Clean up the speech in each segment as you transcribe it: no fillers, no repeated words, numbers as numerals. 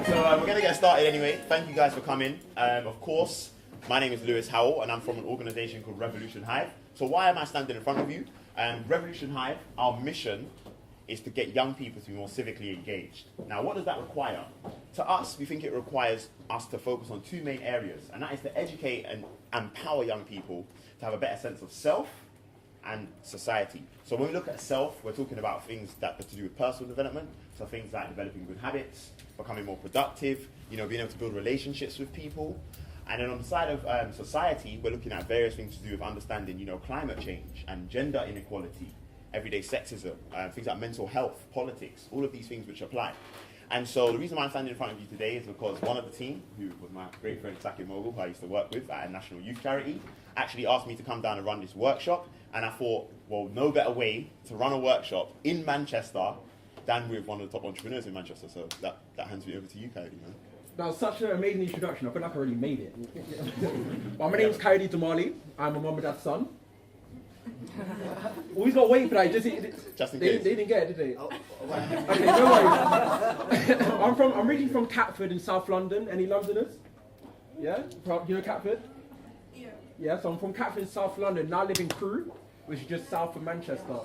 So we're going to get started anyway. Thank you guys for coming. Of course, my name is Lewis Howell and I'm from an organisation called Revolution Hive. So why am I standing in front of you? Revolution Hive, our mission is to get young people to be more civically engaged. Now, what does that require? To us, we think it requires us to focus on two main areas, and that is to educate and empower young people to have a better sense of self and society. So when we look at self, we're talking about things that are to do with personal development, so things like developing good habits, becoming more productive, being able to build relationships with people. And then on the side of society, we're looking at various things to do with understanding, climate change and gender inequality, everyday sexism, things like mental health, politics, all of these things which apply. And so the reason why I'm standing in front of you today is because one of the team, who was my great friend Saki Mogul, who I used to work with at a national youth charity, actually asked me to come down and run this workshop. And I thought, well, no better way to run a workshop in Manchester than with one of the top entrepreneurs in Manchester. So that hands me over to you, Coyote, man. That was such an amazing introduction. I feel like I already made it. Well, my name's Coyote Damali. I'm a mum and dad's son. Always got to wait for that. Just in case. They didn't get it, did they? Okay, no worries. I'm originally from Catford in South London. Any Londoners? Yeah? You know Catford? Yeah. Yeah, so I'm from Catford in South London. Now I live in Crewe, which is just south of Manchester.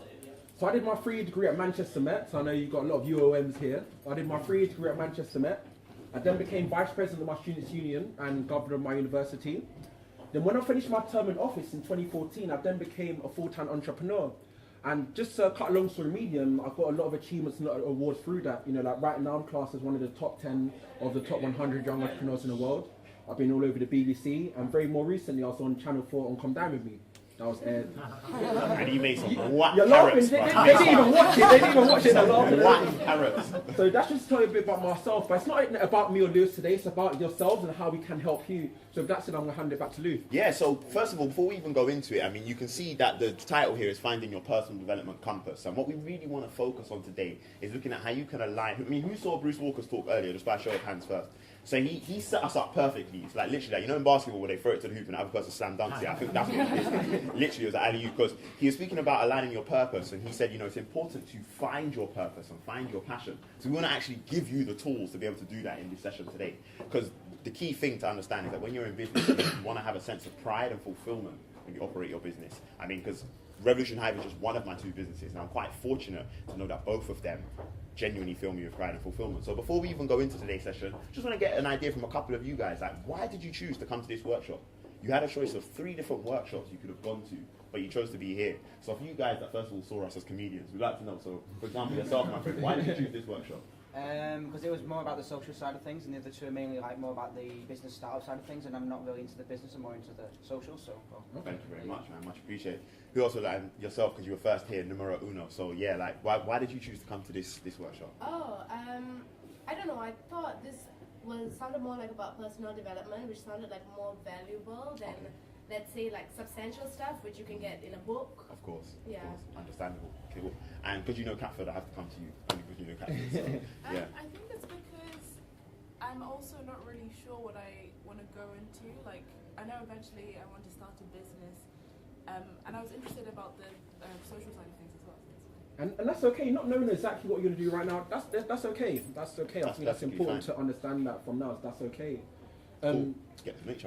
So I did my 3-year degree at Manchester Met. So I know you've got a lot of UOMs here. I did my 3-year degree at Manchester Met. I then became vice president of my students' union and governor of my university. Then when I finished my term in office in 2014, I then became a full-time entrepreneur. And just to cut a long story medium, I've got a lot of achievements and awards through that. Like right now I'm classed as one of the top 10 of the top 100 young entrepreneurs in the world. I've been all over the BBC, and very more recently I was on Channel 4 on Come Down With Me. That was aired. And you made some whack You're carrots, laughing. They didn't even watch it. They didn't even watch it. They're laughing. Whack carrots. So that's just to tell you a bit about myself. But it's not about me or Lewis today. It's about yourselves and how we can help you. So with that said, I'm going to hand it back to Lou. Yeah, so first of all, before we even go into it, you can see that the title here is Finding Your Personal Development Compass. And what we really want to focus on today is looking at how you can align. Who saw Bruce Walker's talk earlier? Just by a show of hands first. So he set us up perfectly. It's like literally, in basketball where they throw it to the hoop and the other person slam dunks it. I think that's what it is. Literally, it was alley-oop, because he was speaking about aligning your purpose, and he said, it's important to find your purpose and find your passion. So we want to actually give you the tools to be able to do that in this session today. Because the key thing to understand is that when you're in business, you want to have a sense of pride and fulfillment when you operate your business. Because Revolution Hive is just one of my two businesses, and I'm quite fortunate to know that both of them genuinely fill me with pride and fulfillment. So before we even go into today's session, just want to get an idea from a couple of you guys, why did you choose to come to this workshop? You had a choice of 3 different workshops you could have gone to, but you chose to be here. So for you guys that first of all saw us as comedians, we'd like to know, so for example yourself, my friend, why did you choose this workshop? Because it was more about the social side of things, and the other two are mainly more about the business startup side of things, and I'm not really into the business, I'm more into the social, so... Well. Thank you very much, man, much appreciated. Who also, yourself, because you were first here, numero uno, so yeah, why did you choose to come to this workshop? I don't know, I thought this sounded more like about personal development, which sounded like more valuable than, let's say, substantial stuff, which you can get in a book. Of course, yeah. Of course. Understandable. Okay, well, and because you know Catford, I have to come to you, only because you know Catford, so, yeah. I think it's because I'm also not really sure what I want to go into. I know eventually I want to start a business, and I was interested about the social side of things as well. And that's okay, not knowing exactly what you're going to do right now, that's okay. That's okay. I think that's important to understand that from now, that's okay. Cool.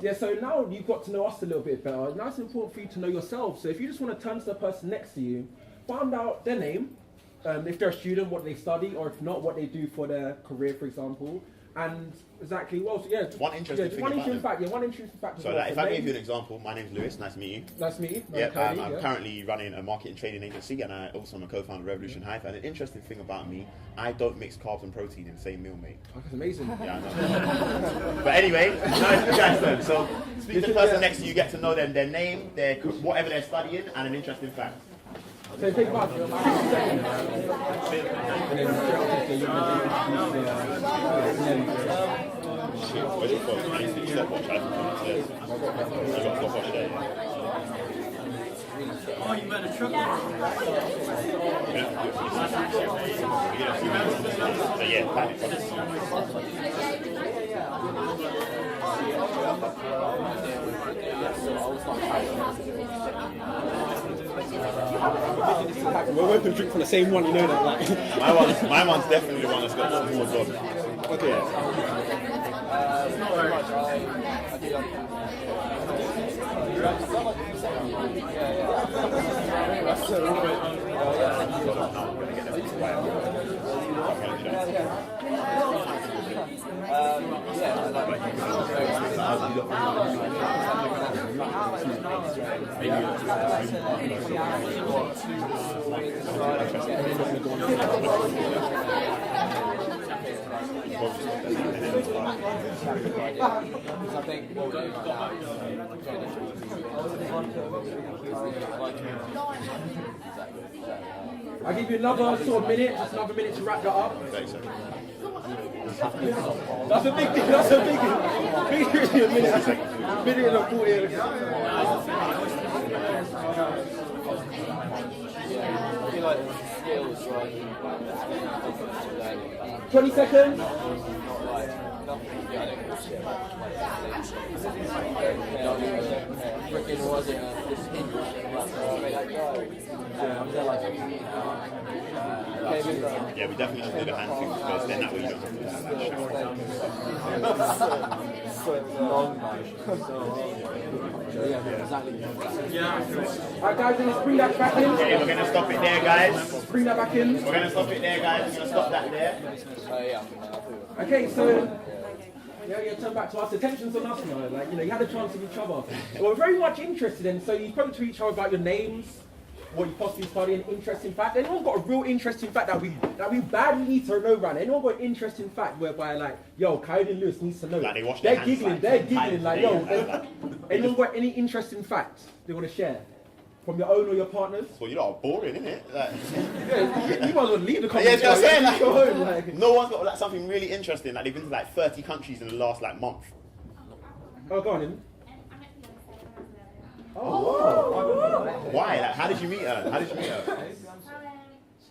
Yeah, so now you've got to know us a little bit better. Now it's important for you to know yourself. So if you just want to turn to the person next to you, find out their name, if they're a student, what they study, or if not, what they do for their career, for example. And exactly, one interesting fact. So if I gave you an example, my name's Lewis, nice to meet you. Nice to meet you. Yeah, I'm currently running a marketing trading agency, and I also am a co-founder of Revolution Hive. And an interesting thing about me, I don't mix carbs and protein in the same meal, mate. Oh, that's amazing. Yeah, I know. But anyway, nice to guys then. So speak to the person next to you, get to know them, their name, whatever they're studying, and an interesting fact. So take about 60 seconds. Where's your phone? I need to stopwatch. I haven't come upstairs. You got a stopwatch there. Oh, you met a truck. Yeah, We're both going to drink from the same one, you know that. My one's definitely the one that's got some more on. Okay. I'll give you another sort of minute, just another minute to wrap that up. That's a big thing, that's a big minute and 40. 20 seconds. Yeah, we definitely should do the hand things first, then that way you don't have to Alright guys, let's bring that back in. Okay, we're going to stop it there, guys. Bring that back in. We're going to stop it there, guys. We're going to stop that there. Okay, so yeah, turn back to us. The tension's on us now. Like, you had a chance with each other. We're very much interested in. So you spoke to each other about your names, what you possibly study, an interesting fact. Anyone got a real interesting fact that we badly need to know, right? Anyone got an interesting fact whereby like, yo, Kyle and Lewis needs to know. Like they're giggling, like, yo. Anyone got any interesting facts they want to share? From your own or your partners? Well, you lot are boring, innit? Like, yeah, you might as well leave the yeah, you know what I'm saying? Like, go home, like. No one's got like something really interesting. Like they've been to like 30 countries in the last like month. Oh, go on in. Oh, why? Like, how did you meet her? How did you meet her?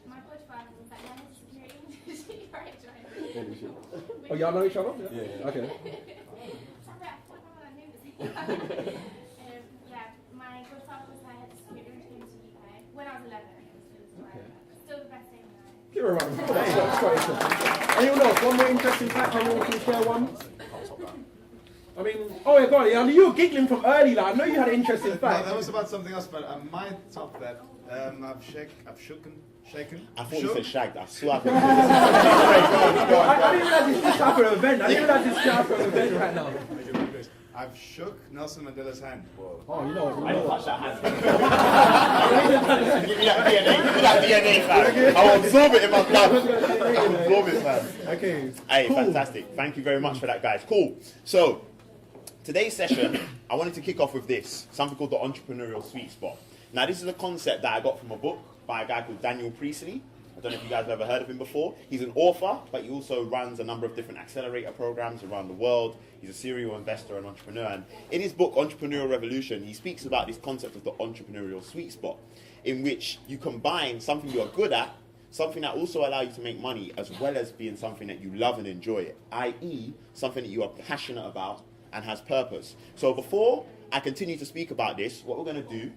My coach father was like, "Man, it's security." Oh, y'all know each other? Yeah. Okay. Yeah, my coach father was like, "I had to security came to UK when I was 11." Still the best thing. Give her a round. That's quite interesting. Anyone else? One more interesting fact. Anyone can share one? I mean, oh yeah, God, I knew you were giggling from early. Like, I know you had an interesting fact. No, that was about something else, but I might top that. I've shaken. I thought you said shagged. I swear. I didn't realize this type of event. I didn't realize this type of event right now. I've shook Nelson Mandela's hand. Whoa. Oh, you know. I didn't touch that hand. Give me that DNA. Give me that DNA, fam. I'll absorb it in my blood. I'll absorb it, man. Okay. Hey, cool. Fantastic. Thank you very much for that, guys. Cool. So, today's session, I wanted to kick off with this, something called the Entrepreneurial Sweet Spot. Now, this is a concept that I got from a book by a guy called Daniel Priestley. I don't know if you guys have ever heard of him before. He's an author, but he also runs a number of different accelerator programs around the world. He's a serial investor and entrepreneur. And in his book, Entrepreneurial Revolution, he speaks about this concept of the entrepreneurial sweet spot, in which you combine something you're good at, something that also allows you to make money, as well as being something that you love and enjoy, i.e. something that you are passionate about and has purpose. So before I continue to speak about this, what we're going to do,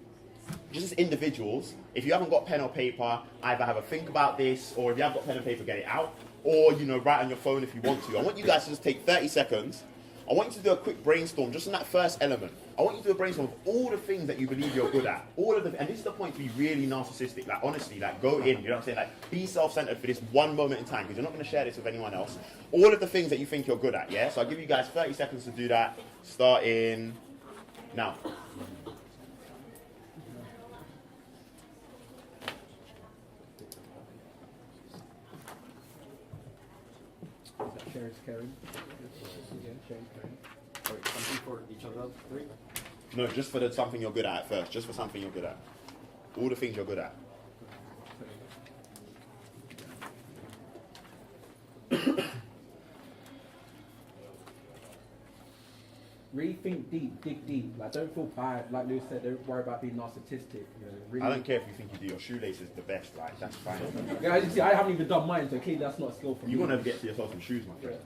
just as individuals, if you haven't got pen or paper, either have a think about this, or if you have got pen and paper, get it out, or write on your phone if you want to. I want you guys to just take 30 seconds. I want you to do a quick brainstorm just on that first element. I want you to do a brainstorm of all the things that you believe you're good at. And this is the point to be really narcissistic. Like, honestly, like, go in, you know what I'm saying? Like, be self-centered for this one moment in time, because you're not going to share this with anyone else. All of the things that you think you're good at, yeah? So I'll give you guys 30 seconds to do that, starting now. Sharing, caring. Something for each of those three? No, just for something you're good at first. Just for something you're good at. All the things you're good at. Really think deep, dig deep. Like, don't feel bad. Like Lewis said, don't worry about being narcissistic. Really. I don't care if you think you do your shoelaces the best, like, that's fine. Yeah, as you see, I haven't even done mine, so clearly that's not a skill for me. You want to get to yourself some shoes, my friend.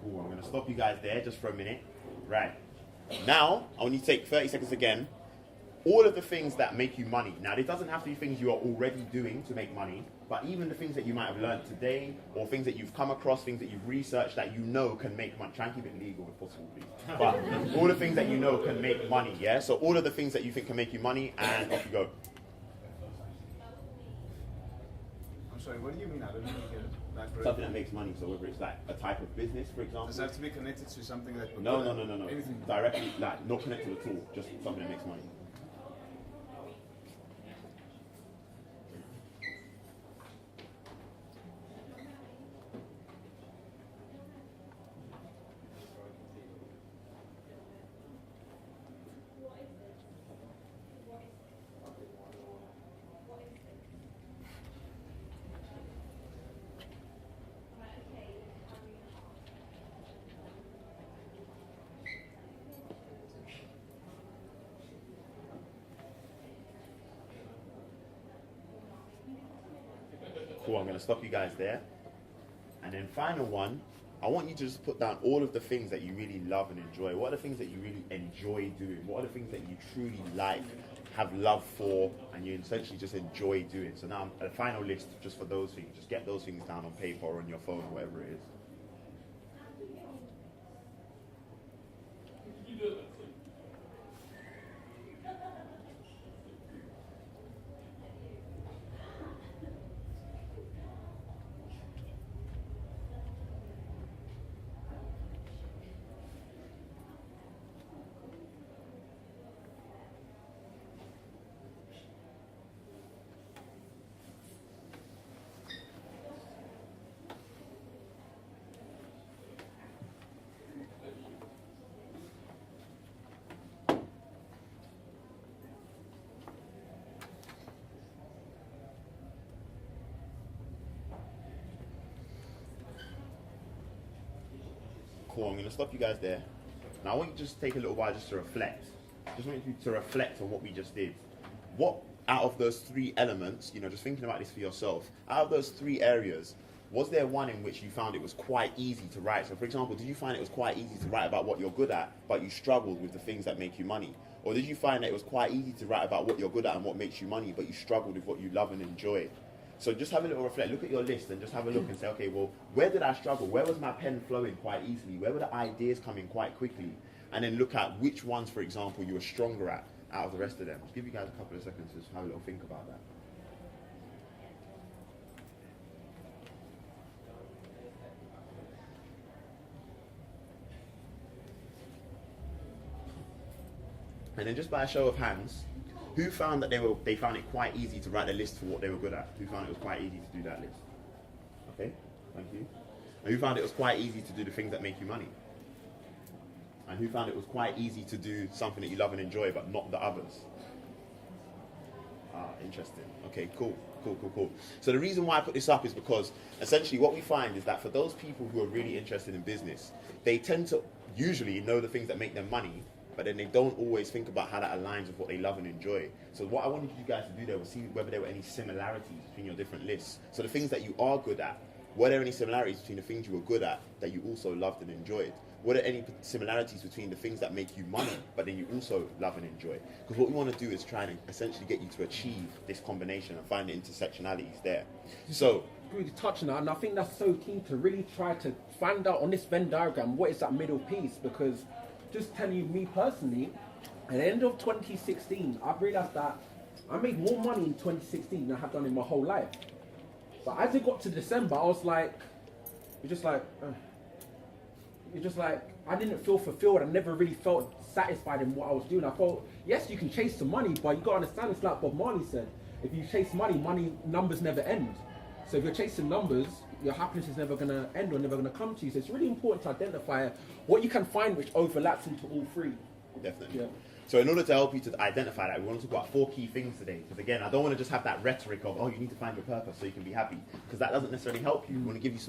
Cool, I'm going to stop you guys there just for a minute. Right. Now, I want you to take 30 seconds again. All of the things that make you money. Now, it doesn't have to be things you are already doing to make money, but even the things that you might have learned today, or things that you've come across, things that you've researched that you know can make money. Try and keep it legal if possible, please. But all the things that you know can make money, yeah? So all of the things that you think can make you money, and off you go. I'm sorry, what do you mean? I don't really get it. Something that makes money, so whether it's like a type of business, for example. Does it have to be connected to something that... No. Anything. Directly, like, not connected at all, just something that makes money. Cool, I'm going to stop you guys there. And then final one, I want you to just put down all of the things that you really love and enjoy. What are the things that you really enjoy doing? What are the things that you truly like, have love for, and you essentially just enjoy doing? So now a final list just for those things. Just get those things down on paper or on your phone or whatever it is. Cool, I'm going to stop you guys there. Now I want you to just take a little while just to reflect. Just want you to reflect on what we just did. What out of those three elements, you know, just thinking about this for yourself, out of those three areas, was there one in which you found it was quite easy to write? So for example, did you find it was quite easy to write about what you're good at, but you struggled with the things that make you money? Or did you find that it was quite easy to write about what you're good at and what makes you money, but you struggled with what you love and enjoy? So just have a little reflect, look at your list and just have a look and say, okay, well, where did I struggle? Where was my pen flowing quite easily? Where were the ideas coming quite quickly? And then look at which ones, for example, you were stronger at out of the rest of them. I'll give you guys a couple of seconds to just have a little think about that. And then just by a show of hands, who found that they found it quite easy to write a list for what they were good at? Who found it was quite easy to do that list? Okay, thank you. And who found it was quite easy to do the things that make you money? And who found it was quite easy to do something that you love and enjoy, but not the others? Ah, interesting. Okay, cool. So the reason why I put this up is because essentially what we find is that for those people who are really interested in business, they tend to usually know the things that make them money, but then they don't always think about how that aligns with what they love and enjoy. So what I wanted you guys to do there was see whether there were any similarities between your different lists. So the things that you are good at, were there any similarities between the things you were good at that you also loved and enjoyed? Were there any similarities between the things that make you money, but then you also love and enjoy? Because what we want to do is try and essentially get you to achieve this combination and find the intersectionalities there. So, really touching that, and I think that's so key to really try to find out on this Venn diagram what is that middle piece, because just telling you, me personally, at the end of 2016, I've realised that I made more money in 2016 than I have done in my whole life. But as it got to December, I was like, I didn't feel fulfilled. I never really felt satisfied in what I was doing. I thought, yes, you can chase some money, but you got to understand, it's like Bob Marley said, if you chase money, numbers never end. So if you're chasing numbers, your happiness is never going to end or never going to come to you. So it's really important to identify what you can find which overlaps into all three. Definitely. Yeah. So in order to help you to identify that, we want to talk about 4 key things today. Because again, I don't want to just have that rhetoric of, oh, you need to find your purpose so you can be happy. Because that doesn't necessarily help you. We want to give you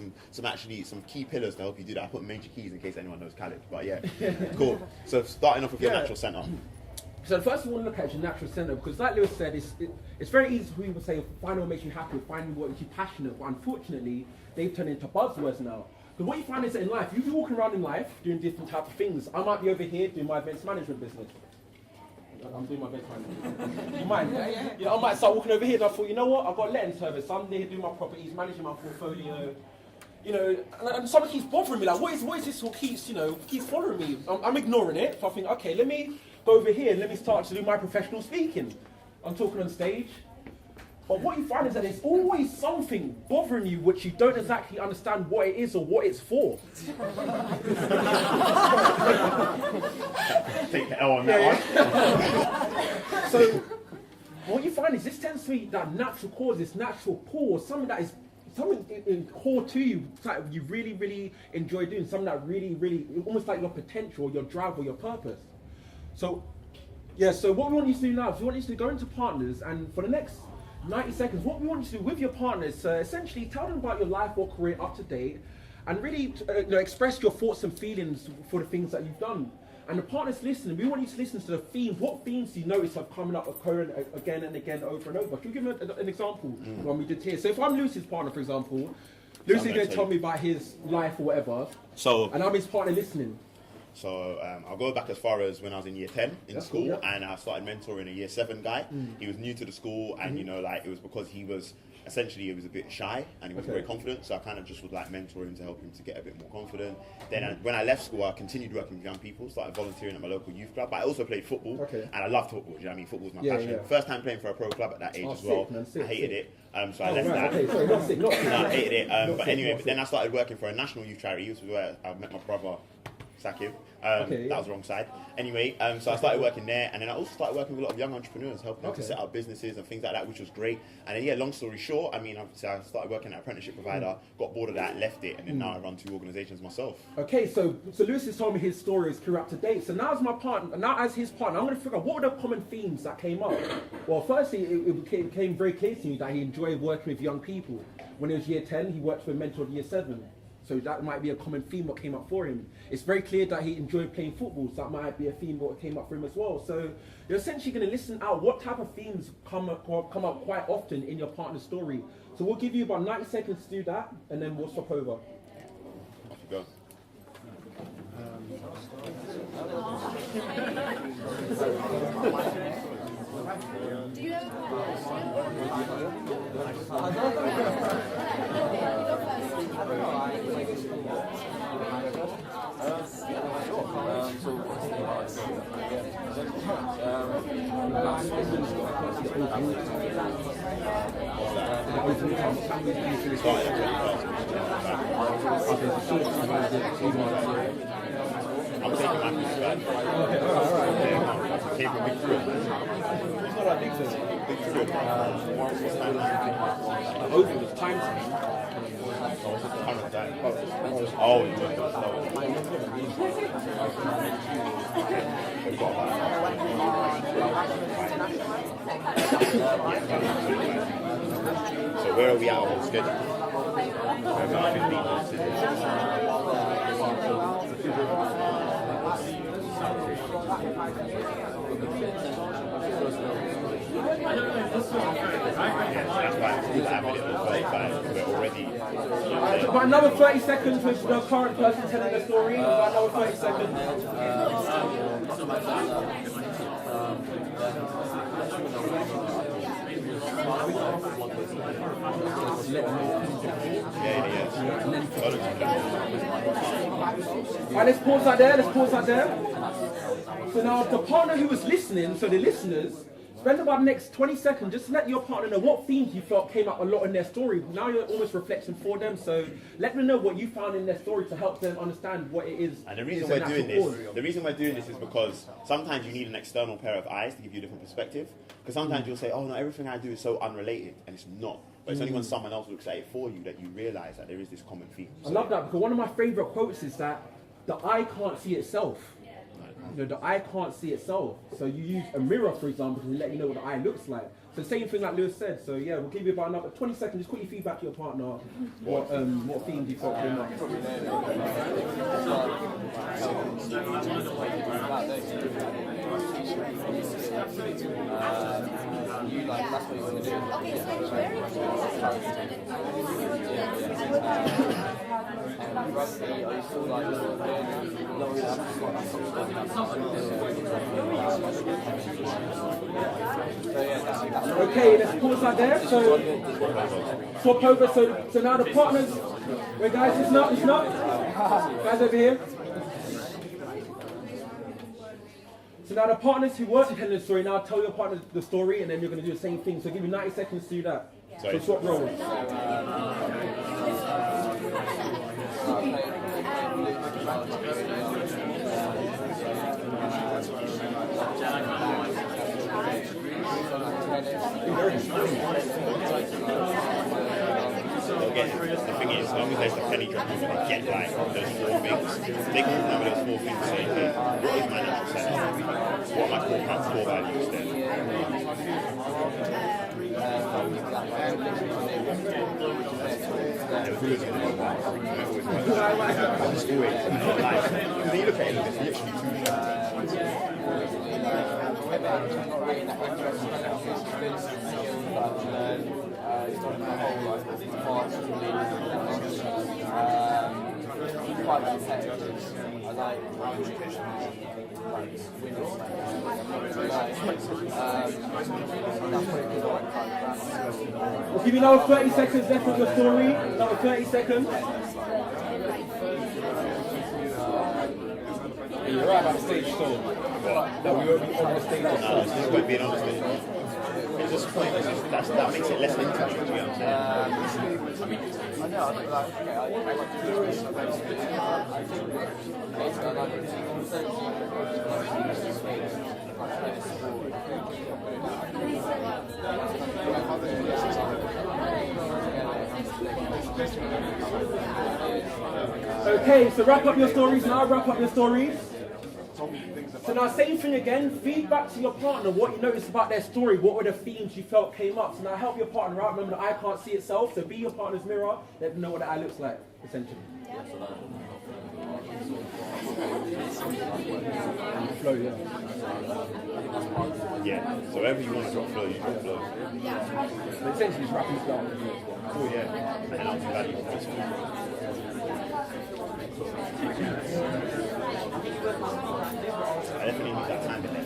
some key pillars to help you do that. I put major keys in case anyone knows college. But yeah, cool. So starting off with your natural center. So the first thing we want to look at is your natural center, because like Lewis said, it's very easy for people to say, find what makes you happy, find what makes you passionate, but unfortunately, they've turned into buzzwords now. Because what you find is that in life, you be walking around in life doing different types of things. I might be over here doing my events management business. I'm doing my events management. You mind? Yeah, I might start walking over here and I thought, you know what, I've got a letting service. So I'm there doing my properties, managing my portfolio. You know, and someone keeps bothering me, like, what is this who keeps following me? I'm ignoring it. So I think, okay, let me go over here and let me start to do my professional speaking. I'm talking on stage. But what you find is that there's always something bothering you which you don't exactly understand what it is or what it's for. Take the L on that one. So what you find is this tends to be that natural cause, this natural pull, something that is something in core to you, that you really, really enjoy doing, something that really, really, almost like your potential, your drive, or your purpose. So, yeah, so what we want you to do now is we want you to go into partners, and for the next 90 seconds, what we want you to do with your partners, essentially tell them about your life or career up to date, and really express your thoughts and feelings for the things that you've done. And the partners listening, we want you to listen to the themes. What themes do you notice have coming up, occurring again and again, over and over? Can you give them an example when we did here? So if I'm Lucy's partner, for example, Lucy's going to tell me about his life or whatever, and I'm his partner listening. So I'll go back as far as when I was in year 10 in school, and I started mentoring a year 7 guy. He was new to the school, and you know, like, it was because he was essentially, he was a bit shy and he wasn't very confident, so I kind of just would like mentor him to help him to get a bit more confident. Then when I left school, I continued working with young people, started volunteering at my local youth club, but I also played football, and I loved football, do you know what I mean? Football was my passion. First time playing for a pro club at that age as well. I hated it, so I left that. Okay, sorry, not sick. No, I hated it, but anyway, but then I started working for a national youth charity, which was where I met my brother, Sakiv. That was the wrong side. Anyway, so I started working there, and then I also started working with a lot of young entrepreneurs, helping them to set up businesses and things like that, which was great. And then, yeah, long story short, I mean, I started working at an apprenticeship provider, got bored of that, left it, and then now I run 2 organisations myself. Okay, so Lewis has told me his story, his career up to date. So now as my partner, as his partner, I'm going to figure out what were the common themes that came up. Well, firstly, it became very clear to me that he enjoyed working with young people. When he was year 10, he worked with a mentor year 7. So that might be a common theme what came up for him. It's very clear that he enjoyed playing football, so that might be a theme what came up for him as well. So you're essentially going to listen out what type of themes come up quite often in your partner's story. So we'll give you about 90 seconds to do that, and then we'll swap over. Off you go. Do you have a I'm taking my piece back. Take a big through. It's not that big through. Big through. Over the time. Oh, you took it So where are we at on schedule? We're about 15 minutes. About another 30 seconds with the current person telling the story. About another 30 seconds. Alright, let's pause that there. So now the partner who was listening, so the listeners, spend about the next 20 seconds just to let your partner know what themes you felt came up a lot in their story. Now you're almost reflecting for them, so let them know what you found in their story to help them understand what it is. And the reason we're doing this is because sometimes you need an external pair of eyes to give you a different perspective. Because sometimes you'll say, oh no, everything I do is so unrelated, and it's not. But it's only when someone else looks at it for you that you realise that there is this common theme. I love that, because one of my favourite quotes is that the eye can't see itself. You know, the eye can't see itself. So you use a mirror, for example, to let you know what the eye looks like. So same thing like Lewis said. So yeah, we'll give you about another 20 seconds. Just quickly feedback to your partner what themes you felt came up. That's what you want to do. Okay, so it's very clear. rugby, are you still like not really Okay, let's pause that there. So swap over. So now the partners. Wait, guys, it's not. Guys over here. So now the partners who weren't telling the story, now tell your partners the story, and then you're going to do the same thing. So give you 90 seconds to do that. So swap roles. The thing is, as long as there's the penny drop, you can get like those 4 things. They can remember those 4 things and say, okay, what is my natural sense? What are my core values then? Because you look at it, it's literally 2 shots. Quite competitive. I like We'll give you another 30 seconds left of your story. Another 30 seconds. You're right about the stage, so that we won't be on the stage. No, this is being on the stage. It's just pointless. That makes it less intimate. You know what I'm saying? I know. I think like I like to do this. Okay, so wrap up your stories now. Wrap up your stories. So now, same thing again. Feedback to your partner. What you noticed about their story. What were the themes you felt came up? So now, help your partner out. Remember, the eye can't see itself. So be your partner's mirror. Let them know what the eye looks like, essentially. Flow, yeah. Yeah. So wherever you want to drop flow, you drop flow. So essentially, just wrapping it down. Oh yeah. And I'll value this. I definitely need that time to let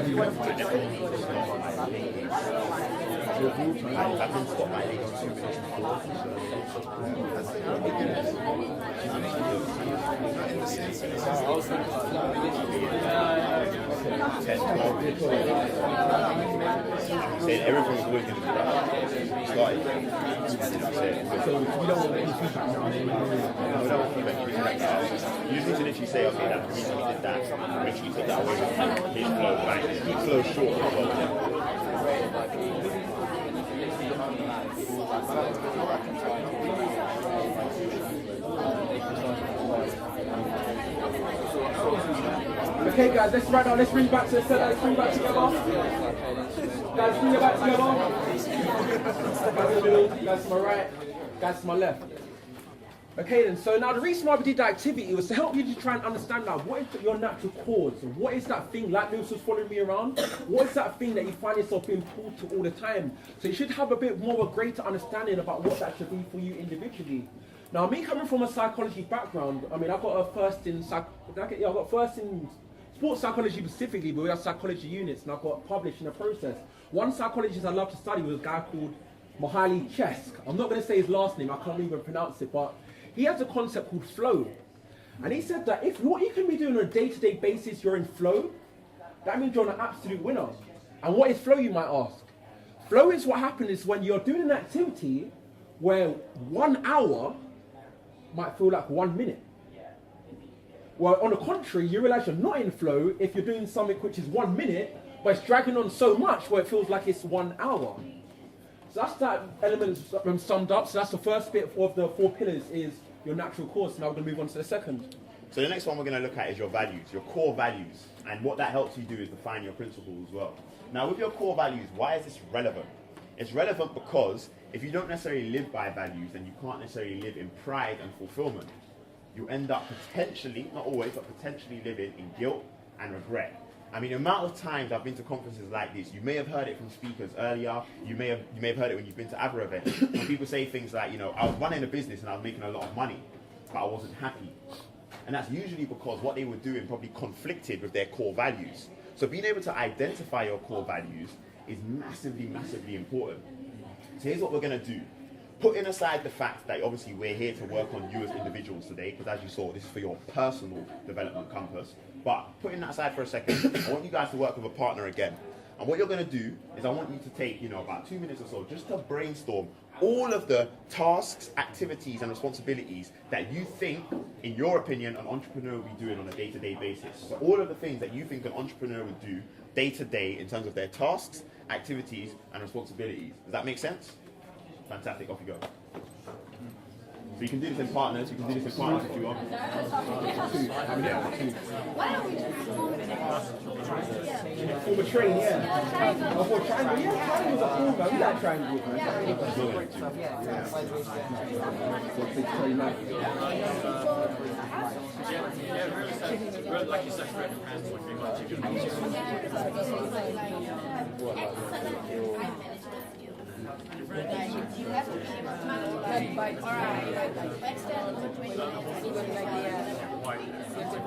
you I can stop my ego 2 minutes before. Saying everyone's always going to do that. Started. So you don't want any feedback now. No, don't feedback. You just need to literally say, okay, that reason we did that. Make sure you take that away with his flow back. Keep flow short as well. Okay, guys, let's right now. Let's bring back to the center. Let's bring back together. Guys, bring it back together. Guys to my right. Guys to my left. Okay then, so now the reason why we did that activity was to help you to try and understand now what is your natural cause. What is that thing, like Lewis was following me around, what is that thing that you find yourself being pulled to all the time? So you should have a bit more of a greater understanding about what that should be for you individually. Now me coming from a psychology background, I mean I've got a first in sports psychology specifically, but we have psychology units, and I've got published in the process. One psychologist I love to study was a guy called Mihaly Csikszentmihalyi. I'm not going to say his last name, I can't even pronounce it, but he has a concept called flow. And he said that if what you can be doing on a day-to-day basis, you're in flow, that means you're an absolute winner. And what is flow, you might ask? Flow is what happens when you're doing an activity where 1 hour might feel like 1 minute. Well, on the contrary, you realize you're not in flow if you're doing something which is 1 minute, but it's dragging on so much where it feels like it's 1 hour. So that's that element summed up. So that's the first bit of the 4 pillars is your natural cause. Now we're going to move on to the second. So the next one we're going to look at is your values, your core values. And what that helps you do is define your principles as well. Now with your core values, why is this relevant? It's relevant because if you don't necessarily live by values, then you can't necessarily live in pride and fulfillment. You end up potentially, not always, but potentially living in guilt and regret. I mean, the amount of times I've been to conferences like this, you may have heard it from speakers earlier, you may have heard it when you've been to other events, when people say things like, you know, I was running a business and I was making a lot of money, but I wasn't happy. And that's usually because what they were doing probably conflicted with their core values. So being able to identify your core values is massively, massively important. So here's what we're going to do. Putting aside the fact that obviously we're here to work on you as individuals today, because as you saw, this is for your personal development compass. But putting that aside for a second, I want you guys to work with a partner again. And what you're going to do is I want you to take, about 2 minutes or so just to brainstorm all of the tasks, activities, and responsibilities that you think, in your opinion, an entrepreneur will be doing on a day-to-day basis. So all of the things that you think an entrepreneur would do day-to-day in terms of their tasks, activities, and responsibilities. Does that make sense? Fantastic, off you go. So you can do this in partners, if you want. Why don't we just Form a train, yeah. Oh, for a triangle, yeah. Triangles are cool, man. We like triangles, you have to be able to like, external motivation. You need to be really good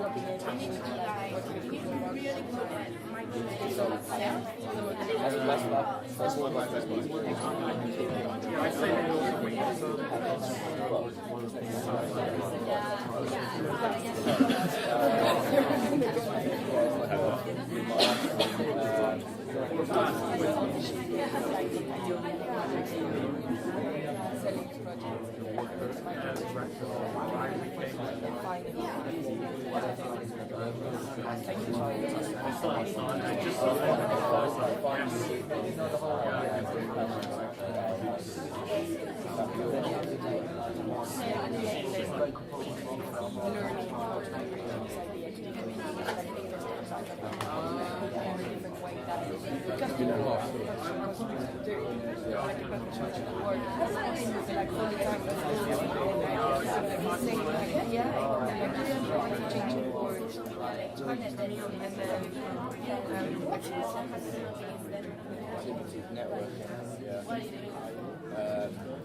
at micromanaging yourself.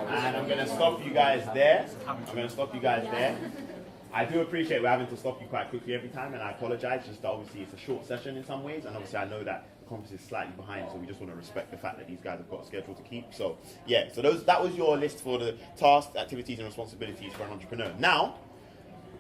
And I'm going to stop you guys there. I do appreciate we're having to stop you quite quickly every time, and I apologize. Just obviously it's a short session in some ways, and obviously I know that the conference is slightly behind, so we just want to respect the fact that these guys have got a schedule to keep. So yeah, so that was your list for the tasks, activities, and responsibilities for an entrepreneur. Now,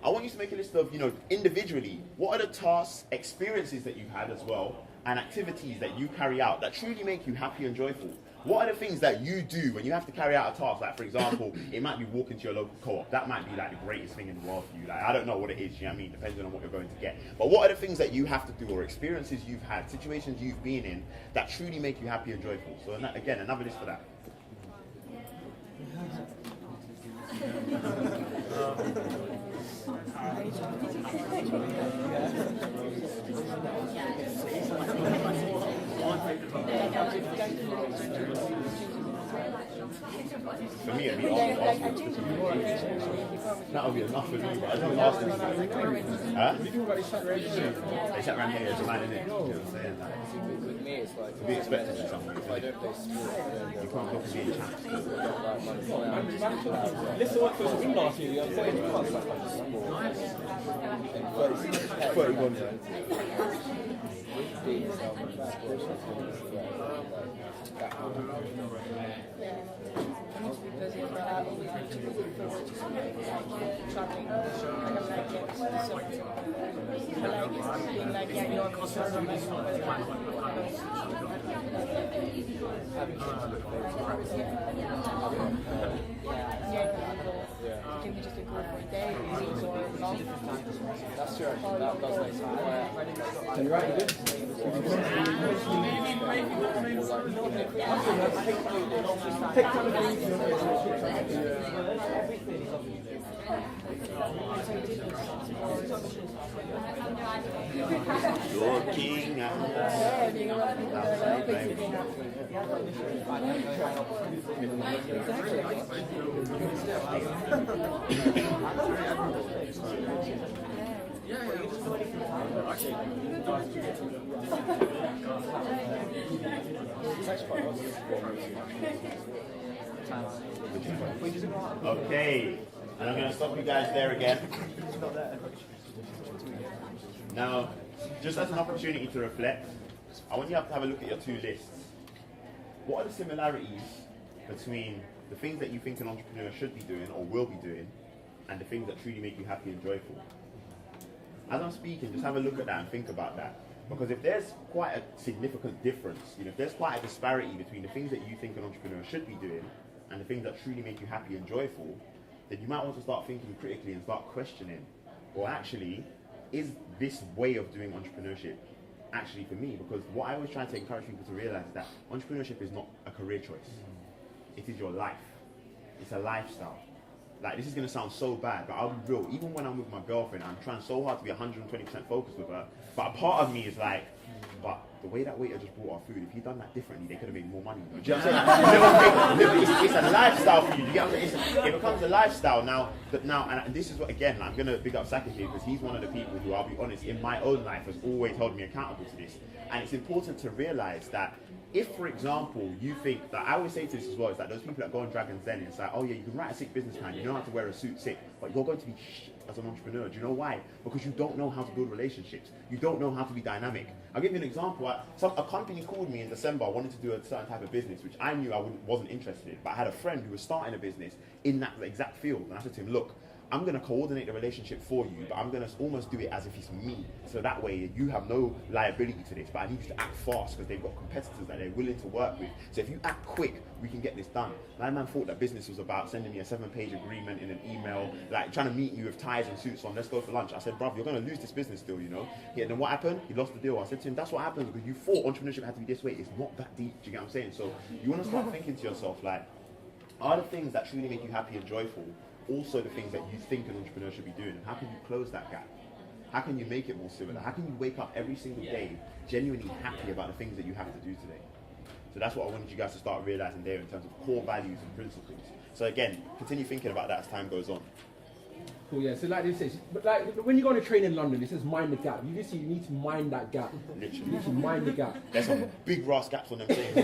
I want you to make a list of, individually, what are the tasks, experiences that you've had as well, and activities that you carry out that truly make you happy and joyful. What are the things that you do when you have to carry out a task? Like, for example, it might be walking to your local co-op. That might be like the greatest thing in the world for you. Like, I don't know what it is, you know what I mean? Depending on what you're going to get. But what are the things that you have to do, or experiences you've had, situations you've been in that truly make you happy and joyful? So again, another list for that. For me, it'd be that would be enough for me, but I don't ask them. Huh? They sat around here, it's a man in it. You know what I'm saying? With me, it's like to be expected in some ways. if I don't play sport, You can't go to be in champs. Listen, what was win last year? You know what I'm saying? Can we just go for a day or long? That's true. That does make sense. Can you write it in? Take time to You're king. Okay, and I'm going to stop you guys there again. Now, just as an opportunity to reflect, I want you to have a look at your two lists. What are the similarities between the things that you think an entrepreneur should be doing or will be doing and the things that truly make you happy and joyful? As I'm speaking, just have a look at that and think about that. Because if there's quite a significant difference, if there's quite a disparity between the things that you think an entrepreneur should be doing and the things that truly make you happy and joyful, then you might want to start thinking critically and start questioning, well, actually, is this way of doing entrepreneurship actually for me? Because what I always try to encourage people to realize is that entrepreneurship is not a career choice. It is your life. It's a lifestyle. Like, this is going to sound so bad, but I'll be real. Even when I'm with my girlfriend, I'm trying so hard to be 120% focused with her. But a part of me is like, but the way that waiter just brought our food, if he'd done that differently, they could have made more money. Do you know what I'm saying? It's a lifestyle for you. Do you get what I'm saying? It becomes a lifestyle now. And this is what, again, I'm going to big up Saki here because he's one of the people who, I'll be honest, in my own life has always held me accountable to this. And it's important to realize that if, for example, you think that, I always say to this as well, is that those people that go on Dragon's Den, it's like, oh yeah, you can write a sick business plan, you know how to wear a suit sick, but you're going to be shit as an entrepreneur. Do you know why? Because you don't know how to build relationships. You don't know how to be dynamic. I'll give you an example. A company called me in December, wanted to do a certain type of business, which I knew I wasn't interested in, but I had a friend who was starting a business in that exact field, and I said to him, look, I'm going to coordinate the relationship for you, but I'm going to almost do it as if it's me. So that way you have no liability to this, but I need you to act fast because they've got competitors that they're willing to work with. So if you act quick, we can get this done. My man thought that business was about sending me a 7-page agreement in an email, like trying to meet you with ties and suits on, let's go for lunch. I said, bruv, you're going to lose this business still, you know? Yeah, then what happened? He lost the deal. I said to him, that's what happens because you thought entrepreneurship had to be this way. It's not that deep, do you get what I'm saying? So you want to start thinking to yourself, like, are the things that truly make you happy and joyful also the things that you think an entrepreneur should be doing? And how can you close that gap? How can you make it more similar? How can you wake up every single day genuinely happy about the things that you have to do today? So that's what I wanted you guys to start realizing there in terms of core values and principles. So again, continue thinking about that as time goes on. Cool, yeah. So like this says, but like when you go on a train in London, it says mind the gap. You need to mind that gap. Literally. You need to mind the gap. There's some big brass gaps on them things.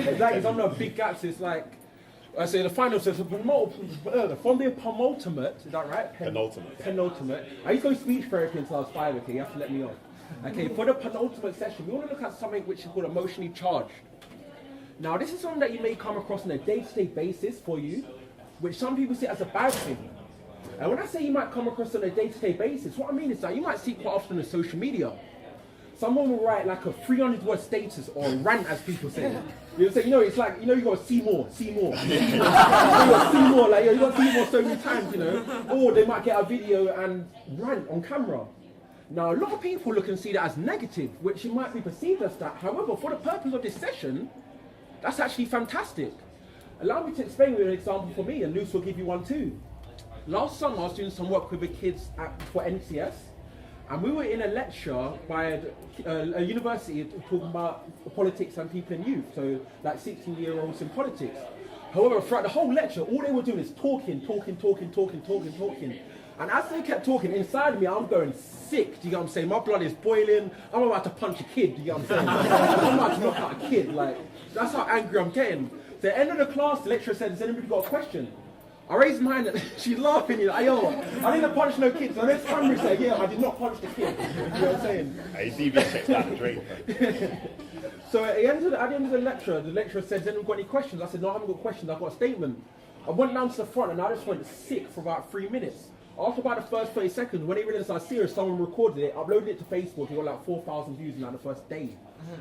Exactly, some of the big gaps is like, I say the final says from the penultimate, is that right? Penultimate. I used to go speech therapy until I was 5, okay, you have to let me on. Okay, for the penultimate session, we want to look at something which is called emotionally charged. Now, this is something that you may come across on a day-to-day basis for you, which some people see as a bad thing. And when I say you might come across on a day-to-day basis, what I mean is that you might see quite often on social media. Someone will write like a 300-word status or a rant, as people say. You say, it's like, you got to see more. You got to see more, like, you got to see more so many times, Or they might get a video and rant on camera. Now, a lot of people look and see that as negative, which it might be perceived as that. However, for the purpose of this session, that's actually fantastic. Allow me to explain with an example for me, and Luce will give you one too. Last summer, I was doing some work with the kids for NCS. And we were in a lecture by a university talking about politics and people in youth, so like 16-year-olds in politics. However, throughout the whole lecture, all they were doing is talking. And as they kept talking, inside of me, I'm going sick, do you get what I'm saying? My blood is boiling, I'm about to punch a kid, do you get what I'm saying? I'm about to knock out a kid, like, that's how angry I'm getting. At the end of the class, the lecturer said, has anybody got a question? I raised my hand and she's laughing, yo, I didn't punch no kids. And the next time we say, yeah, I did not punch the kid. You know what I'm saying? Hey, DB checks down the drain. So at the end of the lecturer said, has anyone got any questions? I said, no, I haven't got questions, I've got a statement. I went down to the front and I just went sick for about 3 minutes. After about the first 30 seconds, when they realized I was serious, someone recorded it, uploaded it to Facebook, it got like 4,000 views in like the first day.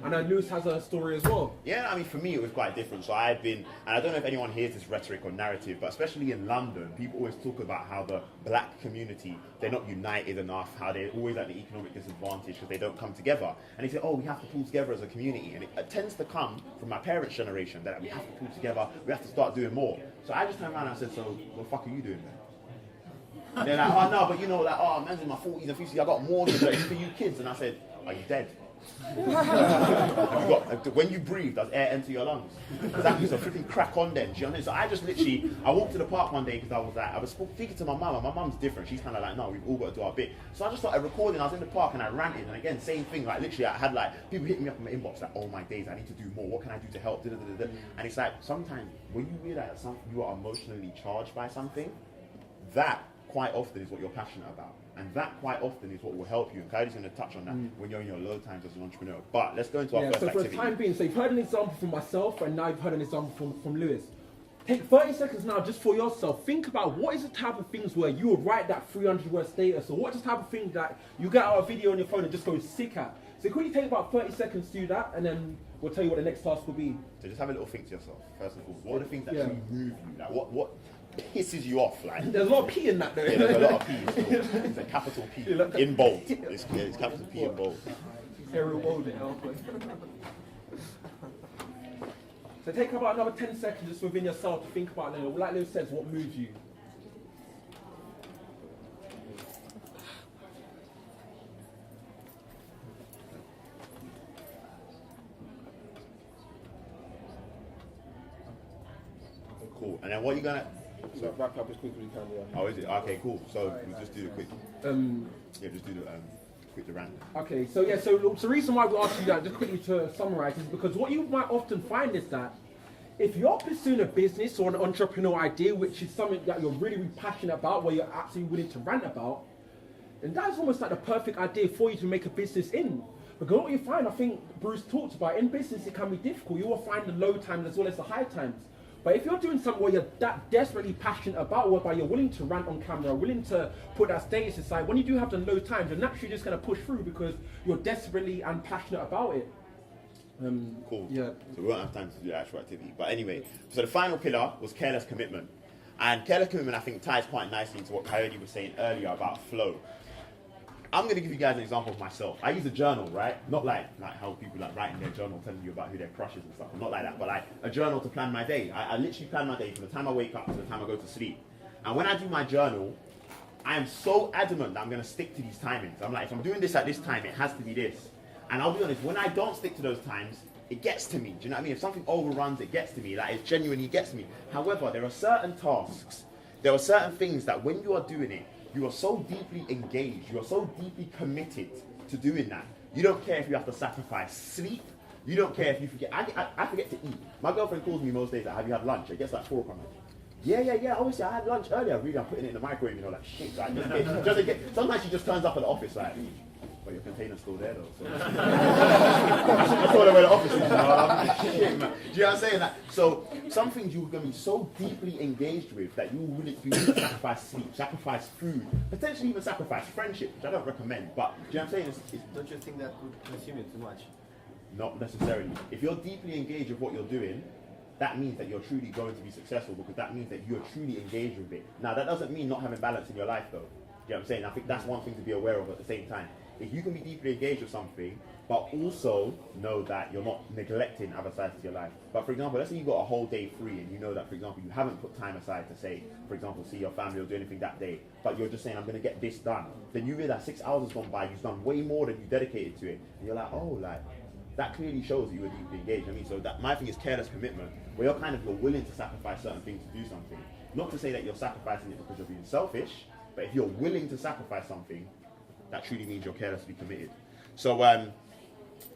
I know Lewis has a story as well. Yeah, I mean, for me, it was quite different. So I had been, and I don't know if anyone hears this rhetoric or narrative, but especially in London, people always talk about how the black community, they're not united enough, how they're always at the economic disadvantage because they don't come together. And they say, oh, we have to pull together as a community. And it tends to come from my parents' generation, that we have to pull together, we have to start doing more. So I just turned around and I said, so what the fuck are you doing then? And they're like, oh no, but like, oh, man's in my 40s and 50s, I got mortgage for you kids. And I said, are you dead? When you breathe, does air enter your lungs? Exactly, so freaking crack on then. Do you know what I mean? So I just literally, I walked to the park one day because I was speaking to my mum, and my mum's different. She's kind of like, no, we've all got to do our bit. So I just started recording. I was in the park and I ranted, and again, same thing. Like literally, I had like people hitting me up in my inbox like, oh my days, I need to do more. What can I do to help? And it's like sometimes when you realize that you are emotionally charged by something, that quite often is what you're passionate about. And that quite often is what will help you. And Kylie's going to touch on that when you're in your low times as an entrepreneur. But let's go into our first activity. So for the time being, so you've heard an example from myself, and now you've heard an example from Lewis. Take 30 seconds now just for yourself. Think about what is the type of things where you would write that 300-word status, or what's the type of thing that you get out a video on your phone and just go sick at. So could you take about 30 seconds to do that, and then we'll tell you what the next task will be. So just have a little think to yourself, first and foremost. What are the things that actually move you? Like what pisses you off? Like there's a lot of P in that though. Yeah, there's a lot of P. So it's a capital P in bold. It's capital P in bold. Arial bold. So take about another 10 seconds just within yourself to think about, like Lewis says, what moves you. Cool. And then what are you gonna? So wrap up as quick as we can. Yeah. Oh, is it? Okay, cool. So we just do the quick. Just do the quick rant. Okay, so yeah, so the reason why we asked you that, just quickly to summarize, is because what you might often find is that if you're pursuing a business or an entrepreneurial idea, which is something that you're really, really passionate about, where you're absolutely willing to rant about, then that's almost like the perfect idea for you to make a business in. Because what you find, I think Bruce talked about, in business it can be difficult. You will find the low times as well as the high times. But if you're doing something where you're that desperately passionate about, whereby you're willing to rant on camera, willing to put that status aside, when you do have the low times, you're naturally just going to push through because you're desperately and passionate about it. Cool. Yeah. So we won't have time to do the actual activity. But anyway, so the final pillar was careless commitment. And careless commitment, I think, ties quite nicely into what Coyote was saying earlier about flow. I'm going to give you guys an example of myself. I use a journal, right? Not like how people write in their journal telling you about who their crush is and stuff. Not like that, but like a journal to plan my day. I literally plan my day from the time I wake up to the time I go to sleep. And when I do my journal, I am so adamant that I'm going to stick to these timings. I'm like, if I'm doing this at this time, it has to be this. And I'll be honest, when I don't stick to those times, it gets to me. Do you know what I mean? If something overruns, it gets to me. Like, it genuinely gets to me. However, there are certain tasks, there are certain things that when you are doing it, you are so deeply engaged, you are so deeply committed to doing that. You don't care if you have to sacrifice sleep. You don't care if you forget. I forget to eat. My girlfriend calls me most days, like, have you had lunch? It gets like 4 o'clock. Yeah. Obviously, I had lunch earlier. Really, I'm putting it in the microwave, like shit. Like, just in case. Sometimes she just turns up at the office, like, but your container's still there though. So. I told her where the office is. Shit, man. Do you know what I'm saying? Like, so some things you're going to be so deeply engaged with that you will really sacrifice sleep, sacrifice food, potentially even sacrifice friendship, which I don't recommend. But do you know what I'm saying? Don't you think that could consume you too much? Not necessarily. If you're deeply engaged with what you're doing, that means that you're truly going to be successful, because that means that you're truly engaged with it. Now, that doesn't mean not having balance in your life though. Do you know what I'm saying? I think that's one thing to be aware of at the same time. If you can be deeply engaged with something, but also know that you're not neglecting other sides of your life. But for example, let's say you've got a whole day free and you know that, for example, you haven't put time aside to say, for example, see your family or do anything that day, but you're just saying, I'm going to get this done. Then you realize 6 hours has gone by, you've done way more than you dedicated to it. And you're like, oh, like, that clearly shows that you were deeply engaged. I mean, so that my thing is careless commitment, where you're willing to sacrifice certain things to do something. Not to say that you're sacrificing it because you're being selfish, but if you're willing to sacrifice something, that truly means you're carelessly committed. So I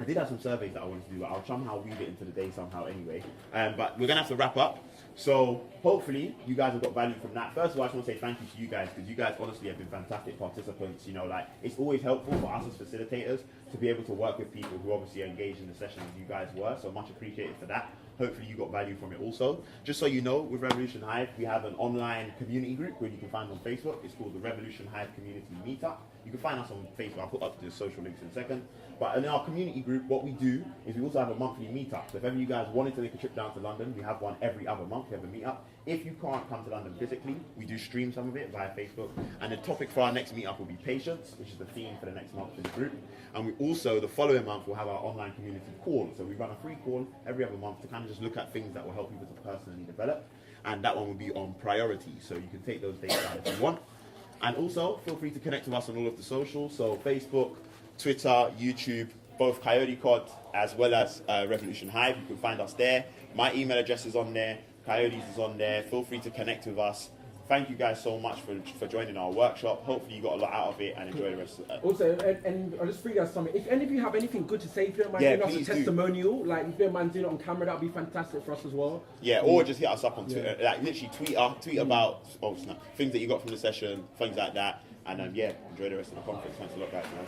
did have some surveys that I wanted to do. I'll somehow weave it into the day somehow anyway. But we're going to have to wrap up. So hopefully you guys have got value from that. First of all, I just want to say thank you to you guys, because you guys honestly have been fantastic participants. You know, like, it's always helpful for us as facilitators to be able to work with people who obviously are engaged in the session as you guys were. So much appreciated for that. Hopefully you got value from it also. Just so you know, with Revolution Hive, we have an online community group where you can find on Facebook. It's called the Revolution Hive Community Meetup. You can find us on Facebook. I'll put up the social links in a second. But in our community group, what we do is we also have a monthly meetup. So if ever you guys wanted to make a trip down to London, we have one every other month. We have a meetup. If you can't come to London physically, we do stream some of it via Facebook. And the topic for our next meetup will be patience, which is the theme for the next month in the group. And we also, the following month, will have our online community call. So we run a free call every other month to kind of just look at things that will help people to personally develop. And that one will be on priority. So you can take those dates down if you want. And also, feel free to connect with us on all of the socials. So Facebook, Twitter, YouTube, both Coyote Cod as well as Revolution Hive. You can find us there. My email address is on there. Coyotes is on there. Feel free to connect with us. Thank you guys so much for joining our workshop. Hopefully you got a lot out of it and enjoy the rest of it. Also, and I'll just free guys something. If any of you have anything good to say, if you don't mind Yeah, giving us a please do. testimonial, like if you don't mind doing it on camera, that would be fantastic for us as well. Yeah, or just hit us up on Twitter. Like literally tweet about things that you got from the session, things like that. And yeah, enjoy the rest of the conference. Thanks a lot, guys, man.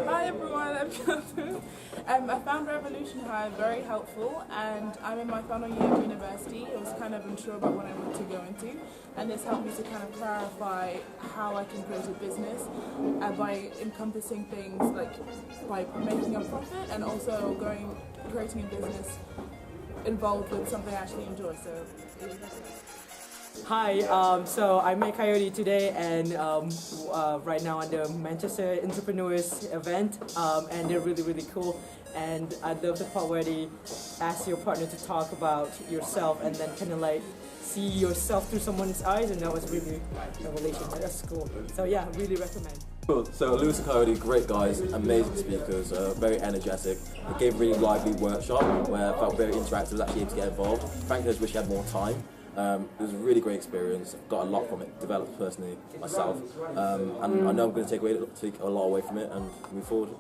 Hi everyone, I'm Catherine. I found Revolution Hive very helpful, and I'm in my final year of university. I was kind of unsure about what I wanted to go into, and this helped me to kind of clarify how I can create a business by encompassing things like by making a profit and also creating a business involved with something I actually enjoy. So it was Hi, so I met Coyote today, and right now on the Manchester Entrepreneurs event, and they're really cool. And I love the part where they ask your partner to talk about yourself and then kind of like see yourself through someone's eyes, and that was really a revelation. That's cool. So yeah, really recommend. Cool. So Lewis and Coyote, great guys, amazing speakers, very energetic. They gave a really lively workshop where I felt very interactive, was actually able to get involved. Frankly, I just wish I had more time. It was a really great experience. Got a lot from it, developed personally myself, and I know I'm going to take a lot away from it and move forward.